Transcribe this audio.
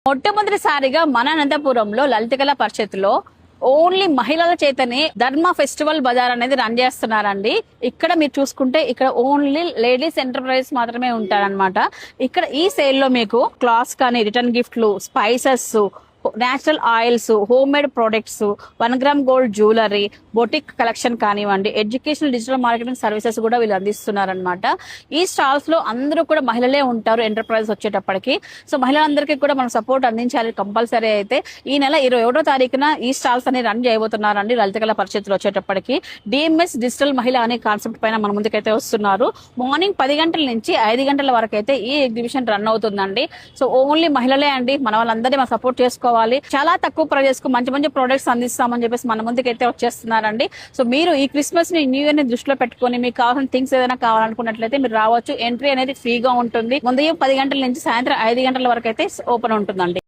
మొట్టమొదటిసారిగా మన అనంతపురంలో లలిత కళా పరిషత్లో ఓన్లీ మహిళల చేతనే ధర్మ ఫెస్టివల్ బజార్ అనేది రన్ చేస్తున్నారండి. ఇక్కడ మీరు చూసుకుంటే ఇక్కడ ఓన్లీ లేడీస్ ఎంటర్ప్రైజెస్ మాత్రమే ఉంటారనమాట. ఇక్కడ ఈ సేల్ లో మీకు క్లాత్స్ కానీ, రిటర్న్ గిఫ్ట్లు, spices, natural oils, home made products, 1 gram gold jewellery, boutique collection కానివ్వండి, ఎడ్యుకేషనల్ డిజిటల్ మార్కెటింగ్ సర్వీసెస్ కూడా వీళ్ళు అందిస్తున్నారనమాట. ఈ స్టాల్స్ లో అందరూ కూడా మహిళలే ఉంటారు ఎంటర్ప్రైజ్ వచ్చేటప్పటికి. సో మహిళలందరికీ కూడా మనం సపోర్ట్ అందించాలి కంపల్సరీ. అయితే ఈ నెల 21వ తారీఖున ఈ స్టాల్స్ అని రన్ చేయబోతున్నారండి లలిత కళా పరిషత్తులు వచ్చేటప్పటికి. డిఎంఎస్ డిజిటల్ మహిళ అనే కాన్సెప్ట్ పైన మన ముందుకైతే వస్తున్నారు. మార్నింగ్ 10 గంటల నుంచి 5 గంటల వరకు అయితే ఈ ఎగ్జిబిషన్ రన్ అవుతుందండి. సో ఓన్లీ మహిళలే అండి, మన వాళ్ళందరినీ మనం సపోర్ట్ చేసుకోవాలి. చాలా తక్కువ ప్రైజెస్ కు మంచి మంచి ప్రొడక్ట్స్ అందిస్తామని చెప్పేసి మన ముందుకైతే వచ్చేస్తున్నారండి. సో మీరు ఈ క్రిస్మస్ ని, న్యూ ఇయర్ ని దృష్టిలో పెట్టుకుని మీకు కావాల్సిన థింగ్స్ ఏదైనా కావాలనుకున్నట్లయితే మీరు రావచ్చు. ఎంట్రీ అనేది ఫ్రీగా ఉంటుంది. ఉదయం 10 గంటల నుంచి సాయంత్రం 5 గంటల వరకు అయితే ఓపెన్ ఉంటుందండి.